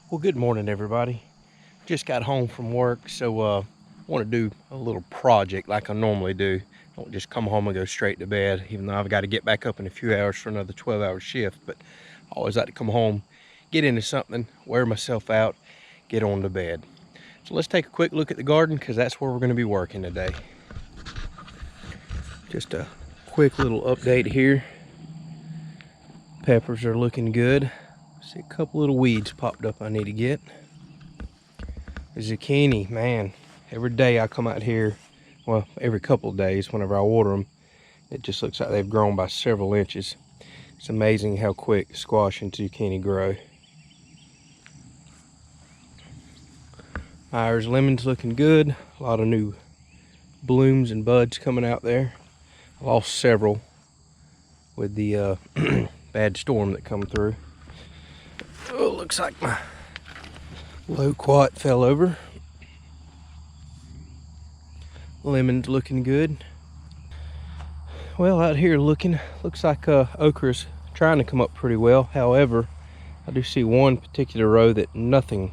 Well, good morning, everybody. Just got home from work, so I want to do a little project like I normally do. I don't just come home and go straight to bed, even though I've got to get back up in a few hours for another 12-hour shift. But I always like to come home, get into something, wear myself out, get on to bed. So let's take a quick look at the garden, because that's where we're going to be working today. Just a quick little update here. Peppers are looking good. See a couple little weeds popped up I need to get. The zucchini, man, every day I come out here, well, every couple of days whenever I water them, it just looks like they've grown by several inches. It's amazing how quick squash and zucchini grow. Myers lemon's looking good. A lot of new blooms and buds coming out there. I lost several with the bad storm that come through. Oh, looks like my loquat fell over. Lemon's looking good. Well, out here looks like okra's trying to come up pretty well. However, I do see one particular row that nothing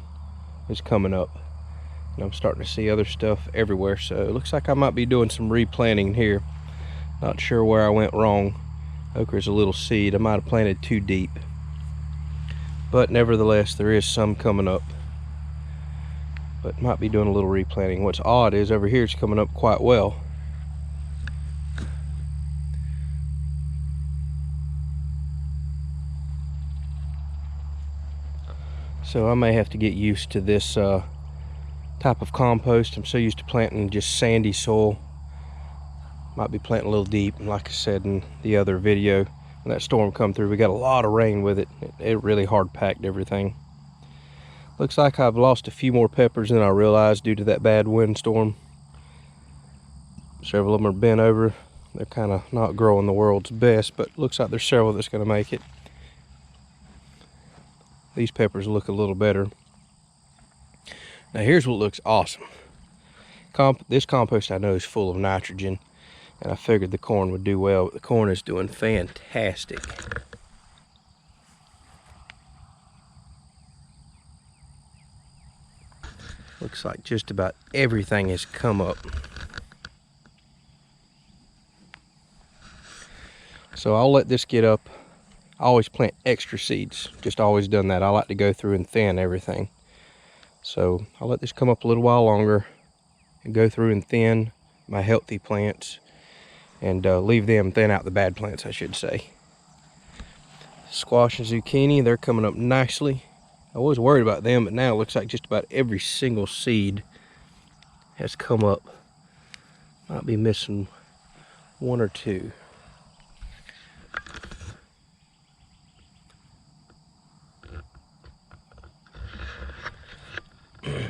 is coming up. And I'm starting to see other stuff everywhere. So it looks like I might be doing some replanting here. Not sure where I went wrong. Okra's a little seed. I might have planted too deep. But nevertheless, there is some coming up. But might be doing a little replanting. What's odd is over here it's coming up quite well. So I may have to get used to this type of compost. I'm so used to planting just sandy soil. Might be planting a little deep. And like I said in the other video, when that storm come through, we got a lot of rain with it. It really hard packed everything. Looks like I've lost a few more peppers than I realized due to that bad windstorm. Several of them are bent over. They're kind of not growing the world's best, but looks like there's several that's going to make it. These peppers look a little better. Now here's what looks awesome. This compost I know is full of nitrogen, and I figured the corn would do well, but the corn is doing fantastic. Looks like just about everything has come up. So I'll let this get up. I always plant extra seeds, just always done that. I like to go through and thin everything. So I'll let this come up a little while longer and go through and thin my healthy plants and leave them, thin out the bad plants, I should say. Squash and zucchini, they're coming up nicely. I was worried about them, but now it looks like just about every single seed has come up. Might be missing one or two. Yeah,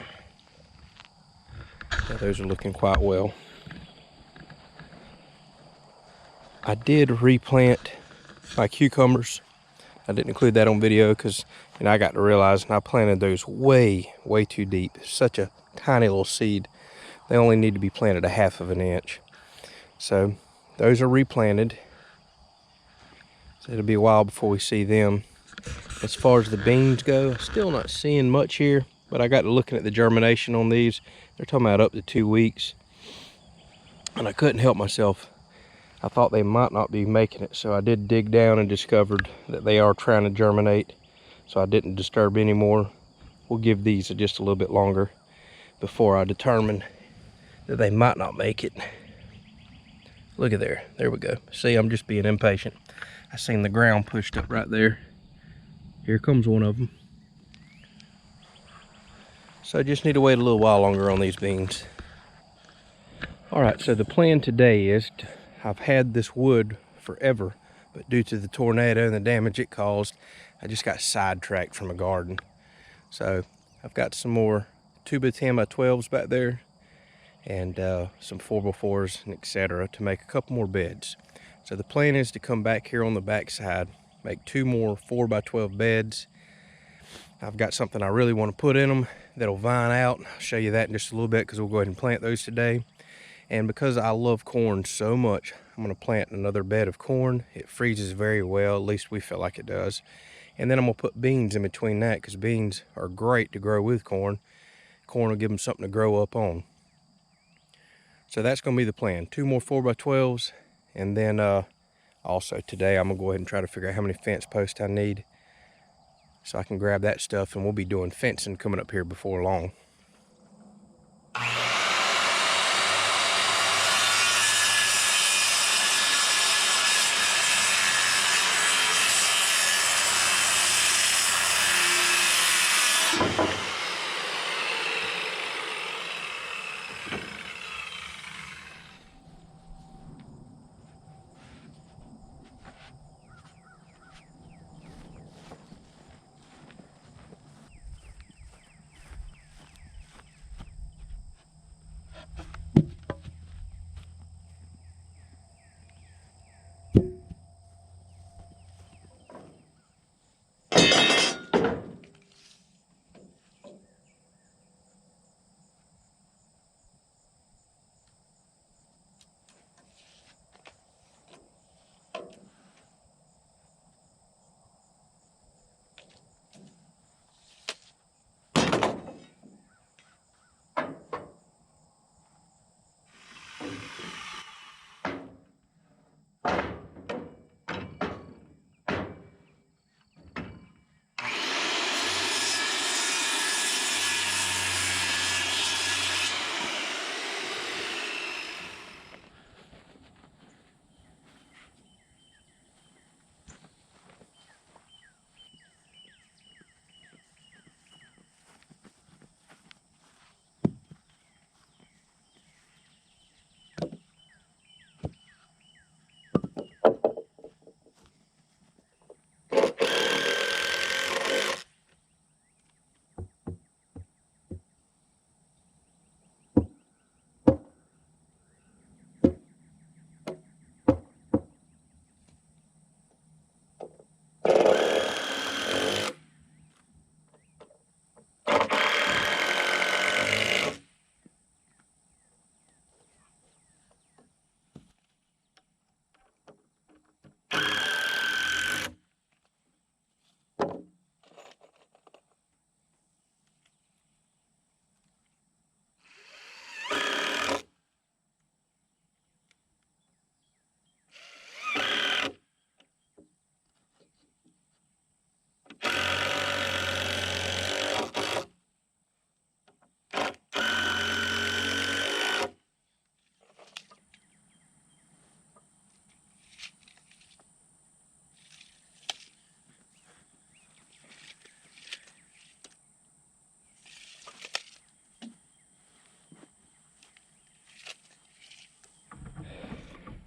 those are looking quite well. I did replant my cucumbers. I didn't include that on video because I got to realize I planted those way too deep. Such a tiny little seed. They only need to be planted a half of an inch. So those are replanted. So it'll be a while before we see them. As far as the beans go, still not seeing much here, but I got to looking at the germination on these. They're talking about up to 2 weeks. And I couldn't help myself. I thought they might not be making it, so I did dig down and discovered that they are trying to germinate. So I didn't disturb anymore. We'll give these just a little bit longer before I determine that they might not make it. Look at there. There we go. See, I'm just being impatient. I seen the ground pushed up right there. Here comes one of them. So I just need to wait a little while longer on these beans. All right, so the plan today is I've had this wood forever, but due to the tornado and the damage it caused, I just got sidetracked from a garden. So I've got some more 2x10 by 12s back there and some 4x4s and etc. to make a couple more beds. So the plan is to come back here on the back side, make 2 more 4x12 beds. I've got something I really want to put in them that'll vine out. I'll show you that in just a little bit because we'll go ahead and plant those today. And because I love corn so much, I'm going to plant another bed of corn. It freezes very well, at least we feel like it does. And then I'm gonna put beans in between that, because beans are great to grow with corn. Corn will give them something to grow up on. So that's gonna be the plan. 2 more 4x12s, and then also today I'm gonna go ahead and try to figure out how many fence posts I need, so I can grab that stuff, and we'll be doing fencing coming up here before long.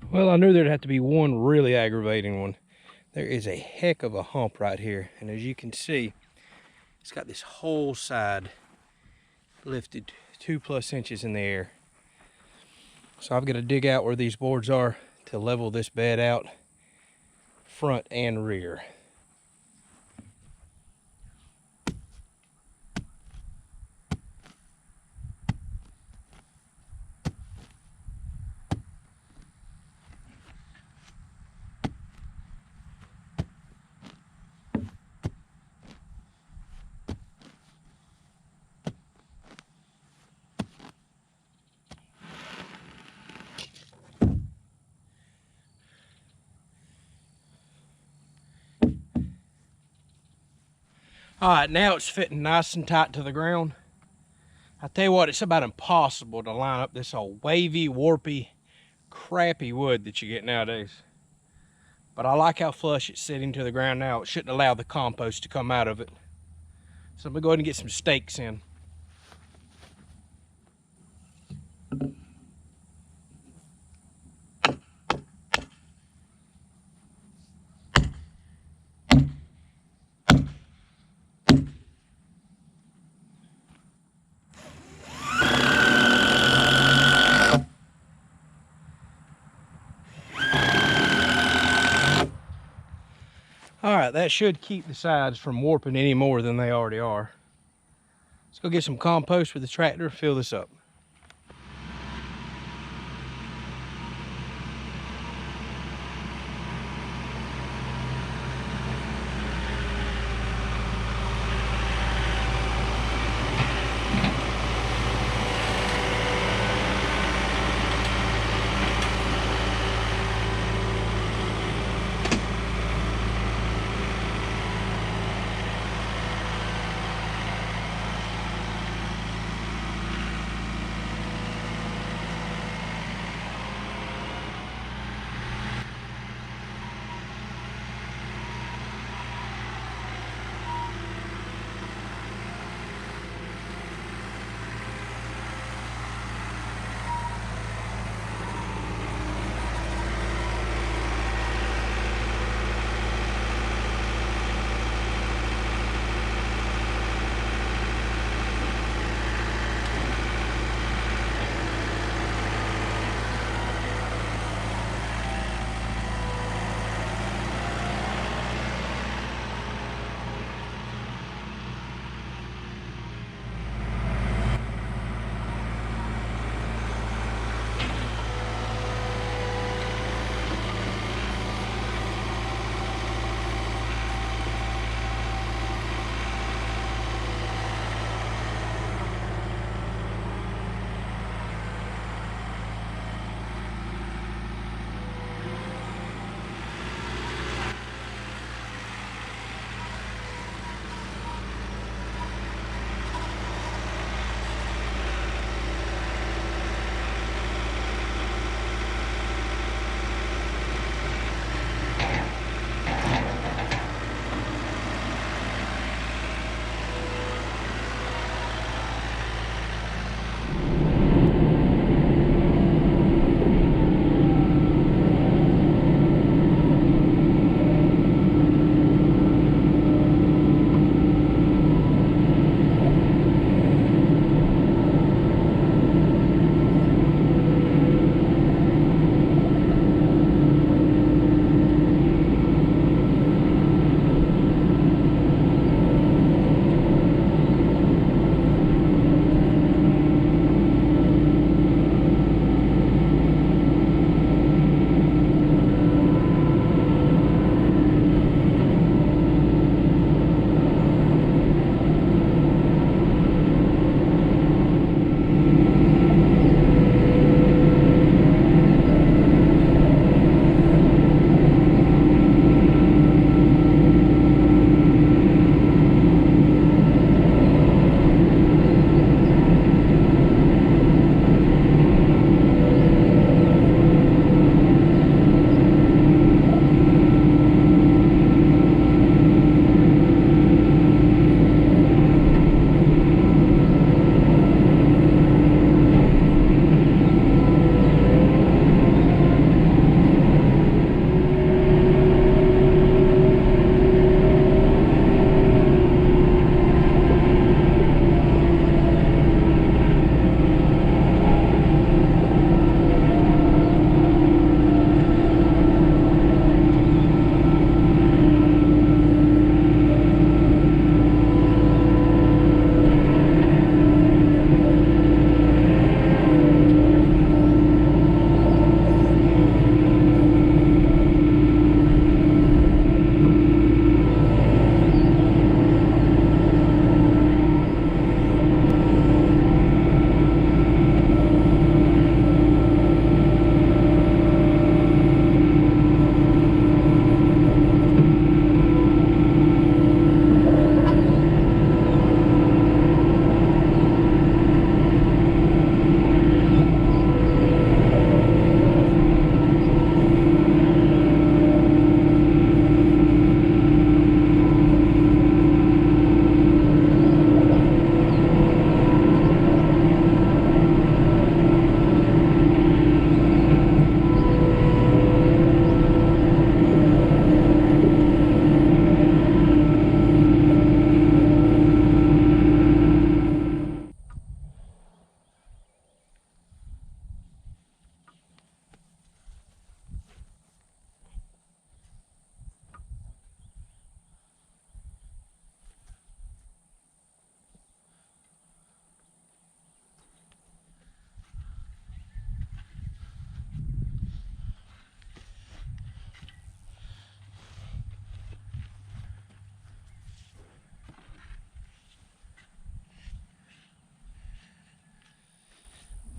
Well, I knew there'd have to be one really aggravating one. There is a heck of a hump right here, and as you can see, it's got this whole side lifted 2+ inches in the air. So I've got to dig out where these boards are to level this bed out, front and rear. All right, now it's fitting nice and tight to the ground. I tell you what, it's about impossible to line up this old wavy, warpy, crappy wood that you get nowadays. But I like how flush it's sitting to the ground now. It shouldn't allow the compost to come out of it. So I'm gonna go ahead and get some stakes in. All right, that should keep the sides from warping any more than they already are. Let's go get some compost with the tractor, fill this up.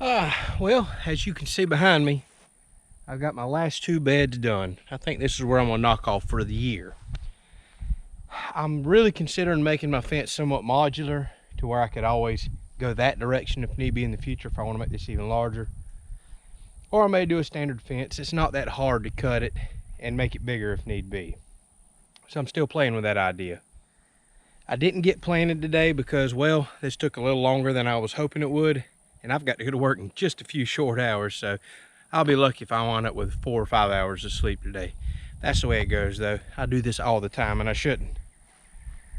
Well, as you can see behind me, I've got my last 2 beds done. I think this is where I'm gonna knock off for the year. I'm really considering making my fence somewhat modular to where I could always go that direction if need be in the future if I want to make this even larger. Or I may do a standard fence. It's not that hard to cut it and make it bigger if need be. So I'm still playing with that idea. I didn't get planted today because, well, this took a little longer than I was hoping it would, and I've got to go to work in just a few short hours, so I'll be lucky if I wind up with 4 or 5 hours of sleep today. That's the way it goes, though. I do this all the time, and I shouldn't.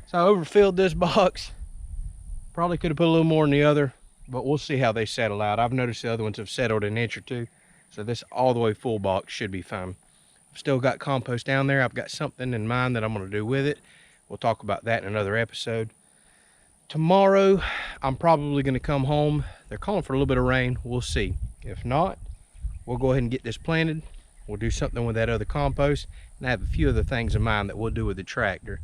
So I overfilled this box. Probably could have put a little more in the other, but we'll see how they settle out. I've noticed the other ones have settled an inch or two, so this all the way full box should be fine. I've still got compost down there. I've got something in mind that I'm going to do with it. We'll talk about that in another episode. Tomorrow, I'm probably going to come home. They're calling for a little bit of rain. We'll see. If not, we'll go ahead and get this planted. We'll do something with that other compost, and I have a few other things in mind that we'll do with the tractor.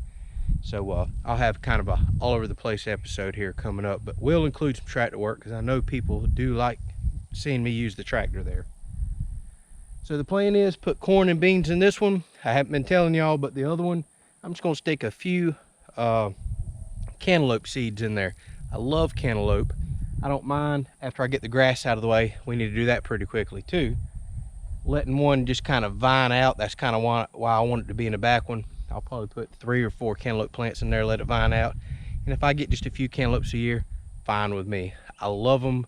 So I'll have kind of a all over the place episode here coming up, but we'll include some tractor work because I know people do like seeing me use the tractor there. So the plan is put corn and beans in this one. I haven't been telling y'all, but the other one, I'm just gonna stick a few cantaloupe seeds in there. I love cantaloupe. I don't mind after I get the grass out of the way. We need to do that pretty quickly too. Letting one just kind of vine out. That's kind of why I want it to be in the back one. I'll probably put 3 or 4 cantaloupe plants in there, let it vine out. And if I get just a few cantaloupes a year, fine with me. I love them,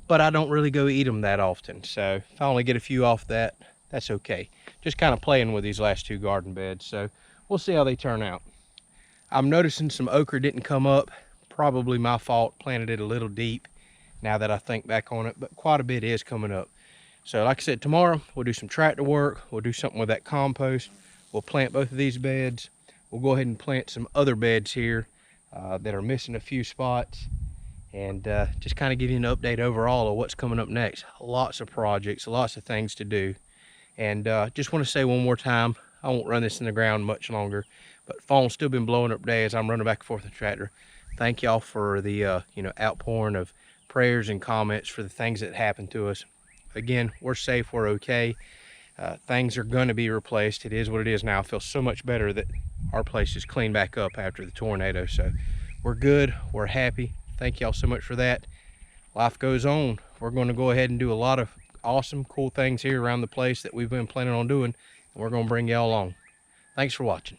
but I don't really go eat them that often. So if I only get a few off that, that's okay. Just kind of playing with these last 2 garden beds. So we'll see how they turn out. I'm noticing some okra didn't come up. Probably my fault, planted it a little deep now that I think back on it, but quite a bit is coming up. So like I said, tomorrow we'll do some tractor work. We'll do something with that compost. We'll plant both of these beds. We'll go ahead and plant some other beds here that are missing a few spots, and just kind of give you an update overall of what's coming up next. Lots of projects, lots of things to do. And just want to say one more time, I won't run this in the ground much longer, but phone's still been blowing up today as I'm running back and forth the tractor. Thank y'all for the outpouring of prayers and comments for the things that happened to us. Again, we're safe, we're okay. Things are going to be replaced. It is what it is now. I feel so much better that our place is cleaned back up after the tornado. So we're good. We're happy. Thank y'all so much for that. Life goes on. We're going to go ahead and do a lot of awesome, cool things here around the place that we've been planning on doing. And we're going to bring y'all along. Thanks for watching.